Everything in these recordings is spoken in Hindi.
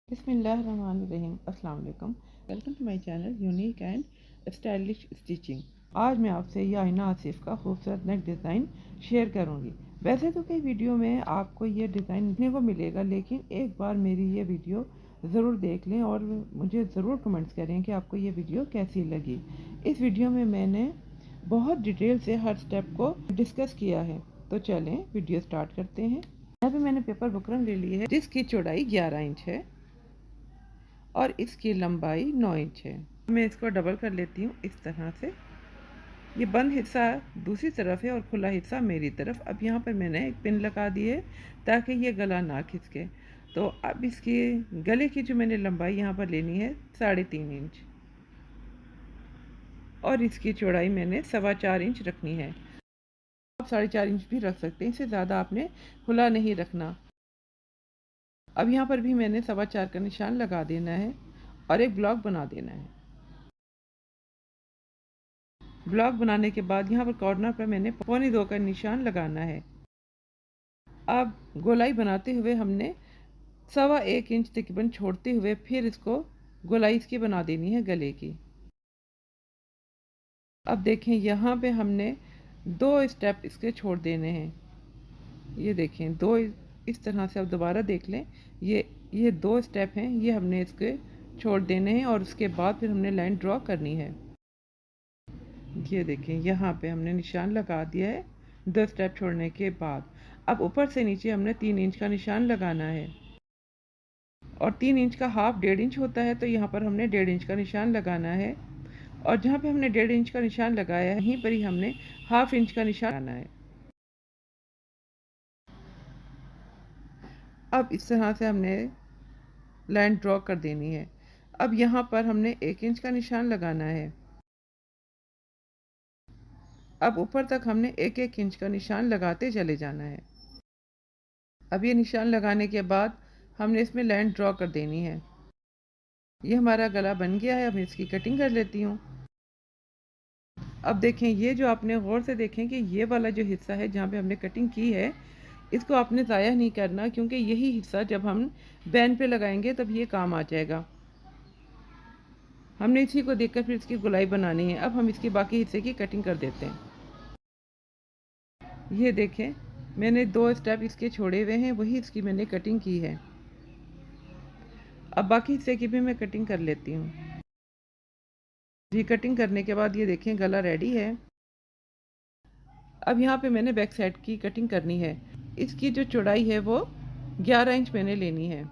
बिस्मिल्लाहिर्रहमानिर्रहीम। अस्सलाम वालेकुम। Welcome to my channel unique and stylish stitching. आज मैं आपसे ये आईना आसिफ का खूबसूरत नेक डिज़ाइन शेयर करूंगी। वैसे तो कई वीडियो में आपको ये डिज़ाइन देखने को मिलेगा, लेकिन एक बार मेरी ये वीडियो ज़रूर देख लें और मुझे ज़रूर कमेंट्स करें कि आपको ये वीडियो कैसी लगी। इस वीडियो में मैंने बहुत डिटेल से हर स्टेप को डिस्कस किया है। तो चलें वीडियो स्टार्ट करते हैं। यहाँ पे मैंने पेपर बुकरम ले ली है, जिसकी चौड़ाई 11 इंच है और इसकी लंबाई 9 इंच है। मैं इसको डबल कर लेती हूँ इस तरह से। ये बंद हिस्सा दूसरी तरफ है और खुला हिस्सा मेरी तरफ। अब यहाँ पर मैंने एक पिन लगा दी है ताकि ये गला ना खिसके। तो अब इसकी गले की जो मैंने लंबाई यहाँ पर लेनी है 3.5 इंच और इसकी चौड़ाई मैंने 4.25 इंच रखनी है। आप 4.5 इंच भी रख सकते हैं, इससे ज़्यादा आपने खुला नहीं रखना। अब यहाँ पर भी मैंने 4.25 का निशान लगा देना है और एक ब्लॉक बना देना है। ब्लॉक बनाने के बाद यहाँ पर कॉर्नर पर मैंने 1.25 का निशान लगाना है। अब गोलाई बनाते हुए हमने 1.25 इंच तकरीबन छोड़ते हुए फिर इसको गोलाई इसकी बना देनी है गले की। अब देखें यहाँ पे हमने 2 स्टेप इसके छोड़ देने हैं। ये देखें 2 इस तरह से। अब दोबारा देख लें, ये 2 स्टेप हैं, ये हमने इसके छोड़ देने हैं और उसके बाद फिर हमने लाइन ड्रॉ करनी है। ये देखें यहाँ पे हमने निशान लगा दिया है 2 स्टेप छोड़ने के बाद। अब ऊपर से नीचे हमने 3 इंच का निशान लगाना है और 3 इंच का हाफ 1.5 इंच होता है, तो यहाँ पर हमने 1.5 इंच का निशान लगाना है और जहाँ पे हमने 1.5 इंच का निशान लगाया है यहीं पर ही हमने हाफ इंच का निशान लगाना है। अब इस तरह से हमने लाइन ड्रॉ कर देनी है। अब यहाँ पर हमने 1 इंच का निशान लगाना है। अब ऊपर तक हमने 1-1 इंच का निशान लगाते चले जाना है। अब ये निशान लगाने के बाद हमने इसमें लाइन ड्रॉ कर देनी है। ये हमारा गला बन गया है। अब मैं इसकी कटिंग कर लेती हूँ। अब देखें, ये जो आपने गौर से देखें कि ये वाला जो हिस्सा है जहाँ पे हमने कटिंग की है, इसको आपने ज़ाया नहीं करना, क्योंकि यही हिस्सा जब हम बैन पे लगाएंगे तब ये काम आ जाएगा। हमने इसी को देखकर फिर इसकी गोलाई बनानी है। अब हम इसके बाकी हिस्से की कटिंग कर देते हैं। ये देखें, मैंने 2 स्टेप इसके छोड़े हुए हैं, वही इसकी मैंने कटिंग की है। अब बाकी हिस्से की भी मैं कटिंग कर लेती हूँ। जी, कटिंग करने के बाद ये देखें गला रेडी है। अब यहाँ पे मैंने बैक साइड की कटिंग करनी है। इसकी जो चौड़ाई है वो 11 इंच मैंने लेनी है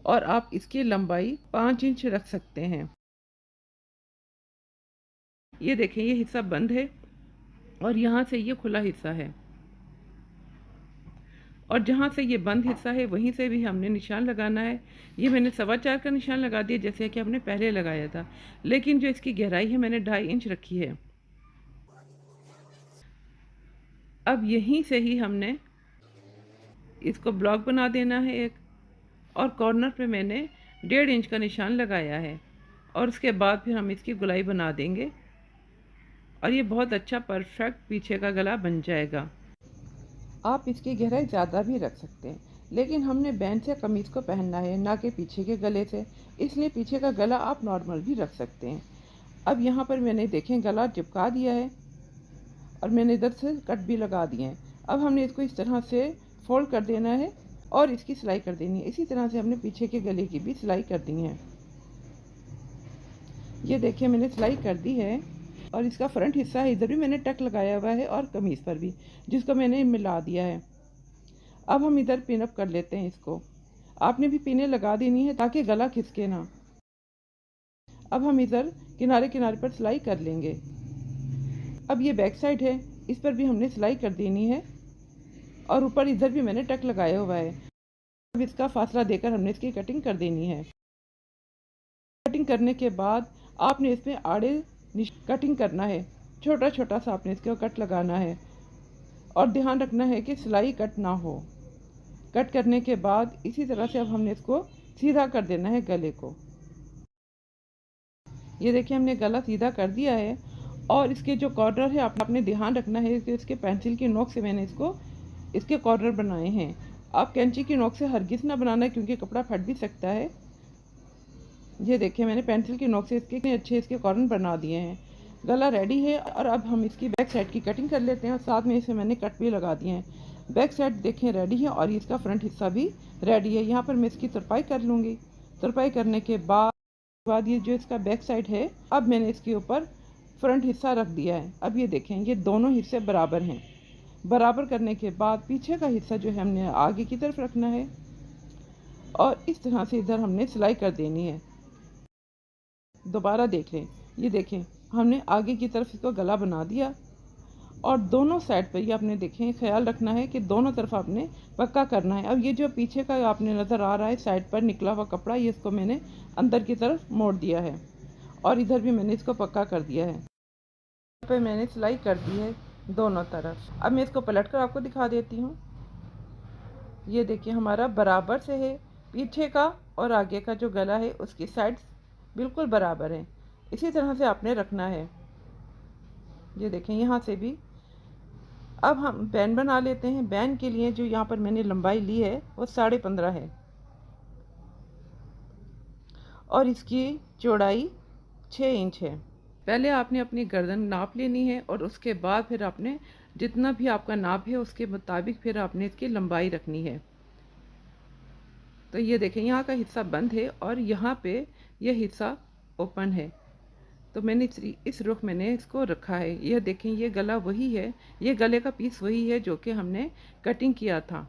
और आप इसकी लंबाई 5 इंच रख सकते हैं। ये देखें, ये हिस्सा बंद है और यहाँ से ये खुला हिस्सा है और जहाँ से ये बंद हिस्सा है वहीं से भी हमने निशान लगाना है। ये मैंने 4.25 का निशान लगा दिया जैसे कि हमने पहले लगाया था, लेकिन जो इसकी गहराई है मैंने 2.5 इंच रखी है। अब यहीं से ही हमने इसको ब्लॉक बना देना है एक, और कॉर्नर पे मैंने 1.5 इंच का निशान लगाया है और उसके बाद फिर हम इसकी गोलाई बना देंगे और ये बहुत अच्छा परफेक्ट पीछे का गला बन जाएगा। आप इसकी गहराई ज़्यादा भी रख सकते हैं, लेकिन हमने बैंड से कमीज़ को पहनना है, ना कि पीछे के गले से, इसलिए पीछे का गला आप नॉर्मल भी रख सकते हैं। अब यहाँ पर मैंने देखें गला चिपका दिया है और मैंने इधर से कट भी लगा दिए हैं। अब हमने इसको इस तरह से फोल्ड कर देना है और इसकी सिलाई कर देनी है। इसी तरह से हमने पीछे के गले की भी सिलाई कर दी है। ये देखिए, मैंने सिलाई कर दी है और इसका फ्रंट हिस्सा है, इधर भी मैंने टक लगाया हुआ है और कमीज़ पर भी, जिसको मैंने मिला दिया है। अब हम इधर पिन अप कर लेते हैं इसको। आपने भी पिनें लगा देनी है ताकि गला खिसके ना। अब हम इधर किनारे किनारे पर सिलाई कर लेंगे। अब ये बैक साइड है, इस पर भी हमने सिलाई कर देनी है और ऊपर इधर भी मैंने टक लगाया हुआ है। अब इसका फासला देकर हमने इसकी कटिंग कर देनी है। कटिंग करने के बाद आपने इसमें आड़े कटिंग करना है, छोटा छोटा सा आपने इसके कट लगाना है और ध्यान रखना है कि सिलाई कट ना हो। कट करने के बाद इसी तरह से अब हमने इसको सीधा कर देना है गले को। ये देखिए, हमने गला सीधा कर दिया है और इसके जो कॉर्नर है आपने ध्यान रखना है कि इसके पेंसिल की नोक से मैंने इसके कॉर्नर बनाए हैं। आप कैंची की नोक से हरगिज़ ना बनाना क्योंकि कपड़ा फट भी सकता है। ये देखिए मैंने पेंसिल की नोक से इसके अच्छे इसके कॉर्नर बना दिए हैं। गला रेडी है और अब हम इसकी बैक साइड की कटिंग कर लेते हैं और साथ में इसे मैंने कट भी लगा दिए हैं। बैक साइड देखें रेडी है और इसका फ्रंट हिस्सा भी रेडी है। यहाँ पर मैं इसकी तुरपाई कर लूँगी। तुरपाई करने के बाद ये जो इसका बैक साइड है, अब मैंने इसके ऊपर फ्रंट हिस्सा रख दिया है। अब ये देखें ये दोनों हिस्से बराबर हैं। बराबर करने के बाद पीछे का हिस्सा जो है हमने आगे की तरफ रखना है और इस तरह से इधर हमने सिलाई कर देनी है। दोबारा देख लें, ये देखें हमने आगे की तरफ इसको गला बना दिया और दोनों साइड पर ये आपने देखें ख्याल रखना है कि दोनों तरफ आपने पक्का करना है। अब ये जो पीछे का आपने नज़र आ रहा है साइड पर निकला हुआ कपड़ा, ये इसको मैंने अंदर की तरफ मोड़ दिया है और इधर भी मैंने इसको पक्का कर दिया है। यहाँ पर मैंने सिलाई कर दी है दोनों तरफ। अब मैं इसको पलट कर आपको दिखा देती हूँ। ये देखिए हमारा बराबर से है, पीछे का और आगे का जो गला है उसकी साइड्स बिल्कुल बराबर है। इसी तरह से आपने रखना है। ये देखें यहाँ से भी। अब हम बैन बना लेते हैं। बैन के लिए जो यहाँ पर मैंने लंबाई ली है वो 15.5 है और इसकी चौड़ाई 6 इंच है। पहले आपने अपनी गर्दन नाप लेनी है और उसके बाद फिर आपने जितना भी आपका नाप है उसके मुताबिक फिर आपने इसकी लंबाई रखनी है। तो ये देखें यहाँ का हिस्सा बंद है और यहाँ पे यह हिस्सा ओपन है। तो मैंने इस रुख मैंने इसको रखा है। यह देखें ये गला वही है, ये गले का पीस वही है जो कि हमने कटिंग किया था,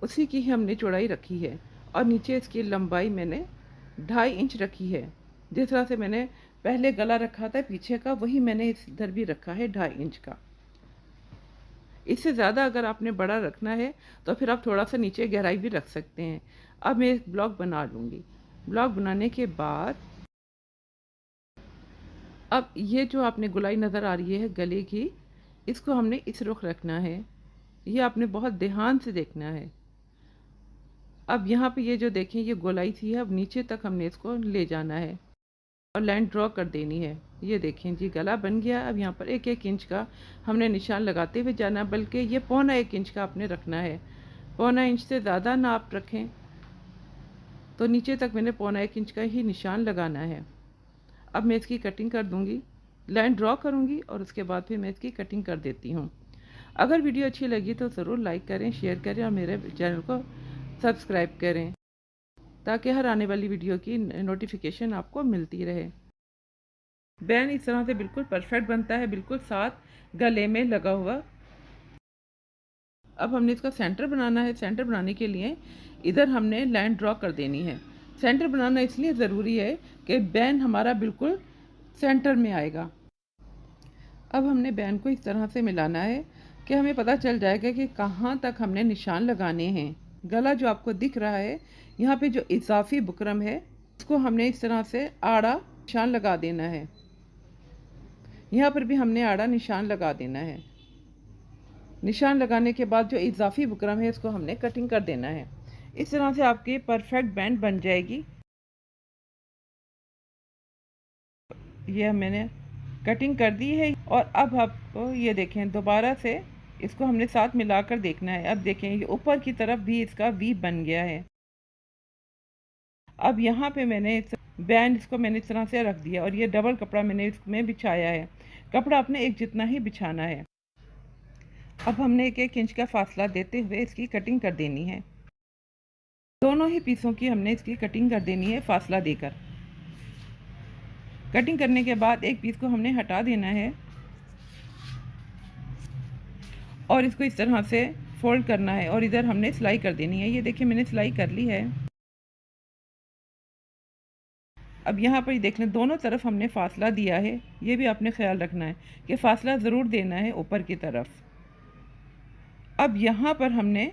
उसी की ही हमने चौड़ाई रखी है और नीचे इसकी लंबाई मैंने 2.5 इंच रखी है। जिस तरह से मैंने पहले गला रखा था पीछे का, वही मैंने इधर भी रखा है 2.5 इंच का। इससे ज़्यादा अगर आपने बड़ा रखना है तो फिर आप थोड़ा सा नीचे गहराई भी रख सकते हैं। अब मैं एक ब्लॉक बना लूँगी। ब्लॉक बनाने के बाद अब ये जो आपने गुलाई नज़र आ रही है गले की, इसको हमने इस रुख रखना है। ये आपने बहुत ध्यान से देखना है। अब यहाँ पे ये जो देखें ये गोलाई सी है, अब नीचे तक हमने इसको ले जाना है और लाइन ड्रॉ कर देनी है। ये देखें जी गला बन गया। अब यहाँ पर 1-1 इंच का हमने निशान लगाते हुए जाना, बल्कि ये 1.25 इंच का आपने रखना है। 1.25 इंच से ज़्यादा ना आप रखें। तो नीचे तक मैंने 1.25 इंच का ही निशान लगाना है। अब मैं इसकी कटिंग कर दूँगी, लाइन ड्रॉ करूँगी और उसके बाद फिर मैं इसकी कटिंग कर देती हूँ। अगर वीडियो अच्छी लगी तो ज़रूर लाइक करें, शेयर करें और मेरे चैनल को सब्सक्राइब करें ताकि हर आने वाली वीडियो की नोटिफिकेशन आपको मिलती रहे। बैन इस तरह से बिल्कुल परफेक्ट बनता है, बिल्कुल साथ गले में लगा हुआ। अब हमने इसका सेंटर बनाना है। सेंटर बनाने के लिए इधर हमने लाइन ड्रॉ कर देनी है। सेंटर बनाना इसलिए ज़रूरी है कि बैन हमारा बिल्कुल सेंटर में आएगा। अब हमने बैन को इस तरह से मिलाना है कि हमें पता चल जाएगा कि कहाँ तक हमने निशान लगाने हैं। गला जो आपको दिख रहा है, यहाँ पे जो इजाफी बुकरम है उसको हमने इस तरह से आड़ा निशान लगा देना है। यहाँ पर भी हमने आड़ा निशान लगा देना है। निशान लगाने के बाद जो इजाफी बुकरम है इसको हमने कटिंग कर देना है। इस तरह से आपकी परफेक्ट बैंड बन जाएगी। यह मैंने कटिंग कर दी है और अब आपको ये देखें दोबारा से इसको हमने साथ मिलाकर देखना है। अब देखें ये ऊपर की तरफ भी इसका वी बन गया है। अब यहाँ पे मैंने बैंड इसको मैंने इस तरह से रख दिया और ये डबल कपड़ा मैंने इसमें बिछाया है। कपड़ा अपने एक जितना ही बिछाना है। अब हमने 1-1 इंच का फासला देते हुए इसकी कटिंग कर देनी है। दोनों ही पीसों की हमने इसकी कटिंग कर देनी है फासला देकर। कटिंग करने के बाद एक पीस को हमने हटा देना है और इसको इस तरह से फोल्ड करना है और इधर हमने सिलाई कर देनी है। ये देखिए मैंने सिलाई कर ली है। अब यहाँ पर देख लें दोनों तरफ हमने फासला दिया है। ये भी आपने ख्याल रखना है कि फासला ज़रूर देना है ऊपर की तरफ। अब यहाँ पर हमने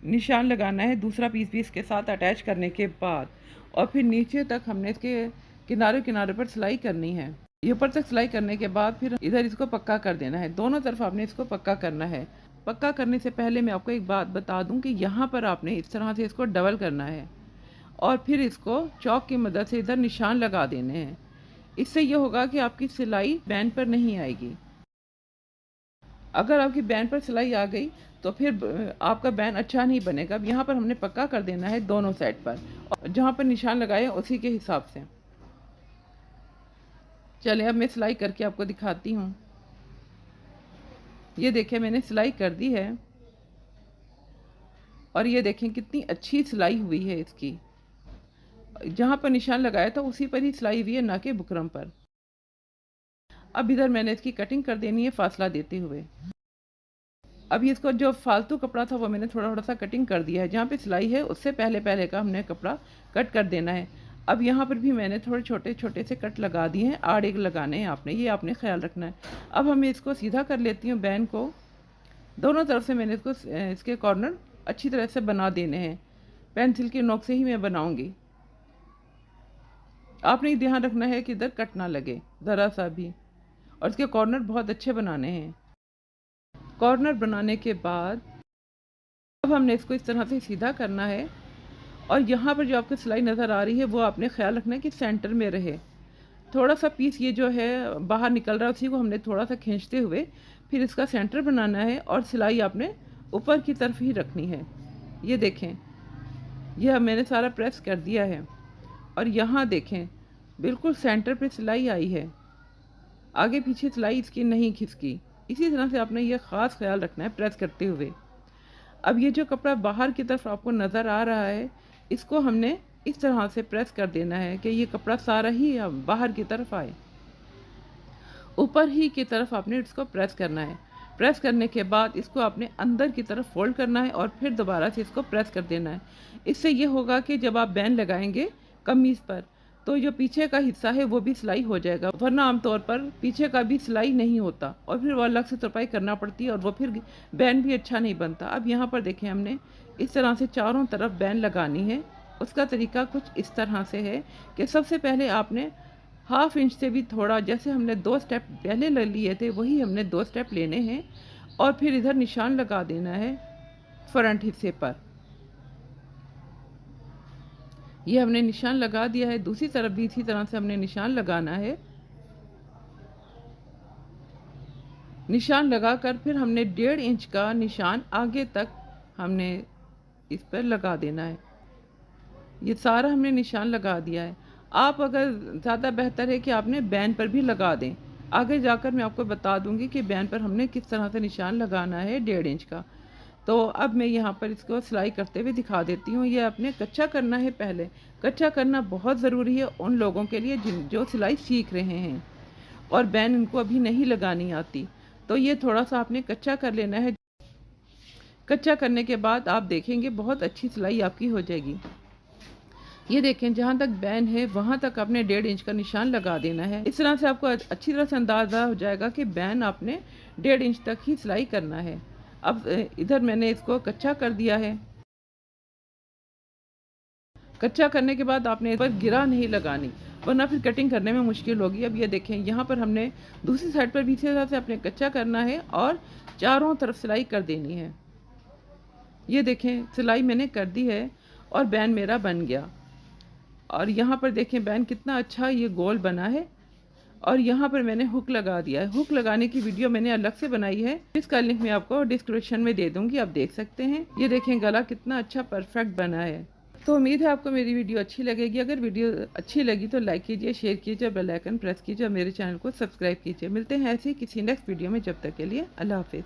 निशान लगाना है दूसरा पीस भी इसके साथ अटैच करने के बाद और फिर नीचे तक हमने इसके किनारे किनारे पर सिलाई करनी है। ये ऊपर तक सिलाई करने के बाद फिर इधर इसको पक्का कर देना है। दोनों तरफ आपने इसको पक्का करना है। पक्का करने से पहले मैं आपको एक बात बता दूं कि यहाँ पर आपने इस तरह से इसको डबल करना है और फिर इसको चौक की मदद से इधर निशान लगा देने हैं। इससे ये होगा कि आपकी सिलाई बैंड पर नहीं आएगी। अगर आपकी बैंड पर सिलाई आ गई तो फिर आपका बैन अच्छा नहीं बनेगा। अब यहाँ पर हमने पक्का कर देना है दोनों साइड पर, और जहाँ पर निशान लगाए उसी के हिसाब से। चलिए अब मैं सिलाई करके आपको दिखाती हूँ। ये देखिए मैंने सिलाई कर दी है, और ये देखें कितनी अच्छी सिलाई हुई है इसकी। जहाँ पर निशान लगाया था उसी पर ही सिलाई हुई है, ना कि बुकरम पर। अब इधर मैंने इसकी कटिंग कर देनी है फासला देते हुए। अब इसको जो फालतू कपड़ा था वो मैंने थोड़ा थोड़ा सा कटिंग कर दिया है। जहाँ पे सिलाई है उससे पहले पहले का हमने कपड़ा कट कर देना है। अब यहाँ पर भी मैंने थोड़े छोटे छोटे से कट लगा दिए हैं, आड़े लगाने हैं आपने, ये आपने ख्याल रखना है। अब हमें इसको सीधा कर लेती हूँ बैन को। दोनों तरफ से मैंने इसके कॉर्नर अच्छी तरह से बना देने हैं। पेंसिल के नोक से ही मैं बनाऊँगी। आपने ध्यान रखना है कि इधर कट ना लगे ज़रा सा भी, और इसके कॉर्नर बहुत अच्छे बनाने हैं। कॉर्नर बनाने के बाद अब हमने इसको इस तरह से सीधा करना है, और यहाँ पर जो आपको सिलाई नज़र आ रही है वो आपने ख्याल रखना है कि सेंटर में रहे। थोड़ा सा पीस ये जो है बाहर निकल रहा है उसी को हमने थोड़ा सा खींचते हुए फिर इसका सेंटर बनाना है, और सिलाई आपने ऊपर की तरफ ही रखनी है। ये देखें, यह मैंने सारा प्रेस कर दिया है, और यहाँ देखें बिल्कुल सेंटर पे सिलाई आई है, आगे पीछे सिलाई इसकी नहीं खिसकी। इसी तरह से आपने यह ख़ास ख्याल रखना है प्रेस करते हुए। अब ये जो कपड़ा बाहर की तरफ आपको नज़र आ रहा है, इसको हमने इस तरह से प्रेस कर देना है कि ये कपड़ा सारा ही बाहर की तरफ आए। ऊपर ही की तरफ आपने इसको प्रेस करना है। प्रेस करने के बाद इसको आपने अंदर की तरफ फोल्ड करना है, और फिर दोबारा से इसको प्रेस कर देना है। इससे ये होगा कि जब आप बैन लगाएंगे कमीज़ पर, तो जो पीछे का हिस्सा है वो भी सिलाई हो जाएगा, वरना आमतौर पर पीछे का भी सिलाई नहीं होता और फिर वो अलग से तुरपाई करना पड़ती है, और वो फिर बैन भी अच्छा नहीं बनता। अब यहाँ पर देखें हमने इस तरह से चारों तरफ बैन लगानी है। उसका तरीका कुछ इस तरह से है कि सबसे पहले आपने हाफ इंच से भी थोड़ा, जैसे हमने 2 स्टेप पहले ले लिए थे वही हमने 2 स्टेप लेने हैं, और फिर इधर निशान लगा देना है फ्रंट हिस्से पर। ये हमने निशान लगा दिया है, दूसरी तरफ भी इसी तरह से हमने निशान लगाना है। निशान लगाकर फिर हमने 1.5 इंच का निशान आगे तक हमने इस पर लगा देना है। ये सारा हमने निशान लगा दिया है। आप अगर ज़्यादा बेहतर है कि आपने बैन पर भी लगा दें। आगे जाकर मैं आपको बता दूंगी कि बैन पर हमने किस तरह से निशान लगाना है 1.5 इंच का। तो अब मैं यहाँ पर इसको सिलाई करते हुए दिखा देती हूँ। ये आपने कच्चा करना है पहले। कच्चा करना बहुत ज़रूरी है उन लोगों के लिए जो सिलाई सीख रहे हैं और बैन इनको अभी नहीं लगानी आती। तो ये थोड़ा सा आपने कच्चा कर लेना है। कच्चा करने के बाद आप देखेंगे बहुत अच्छी सिलाई आपकी हो जाएगी। ये देखें, जहाँ तक बैन है वहाँ तक आपने 1.5 इंच का निशान लगा देना है। इस तरह से आपको अच्छी तरह से अंदाज़ा हो जाएगा कि बैन आपने 1.5 इंच तक ही सिलाई करना है। अब इधर मैंने इसको कच्चा कर दिया है। कच्चा करने के बाद आपने इस पर गिरा नहीं लगानी, वरना फिर कटिंग करने में मुश्किल होगी। अब ये देखें, यहाँ पर हमने दूसरी साइड पर भी इसी तरह से आपने कच्चा करना है और चारों तरफ सिलाई कर देनी है। ये देखें, सिलाई मैंने कर दी है और बैन मेरा बन गया। और यहाँ पर देखें बैन कितना अच्छा ये गोल बना है, और यहाँ पर मैंने हुक लगा दिया है। हुक लगाने की वीडियो मैंने अलग से बनाई है, इसका लिंक मैं आपको डिस्क्रिप्शन में दे दूँगी, आप देख सकते हैं। ये देखें गला कितना अच्छा परफेक्ट बना है। तो उम्मीद है आपको मेरी वीडियो अच्छी लगेगी। अगर वीडियो अच्छी लगी तो लाइक कीजिए, शेयर कीजिए, बेल आइकन प्रेस कीजिए और मेरे चैनल को सब्सक्राइब कीजिए। मिलते हैं ऐसे किसी नेक्स्ट वीडियो में, जब तक के लिए अल्लाह हाफिज़।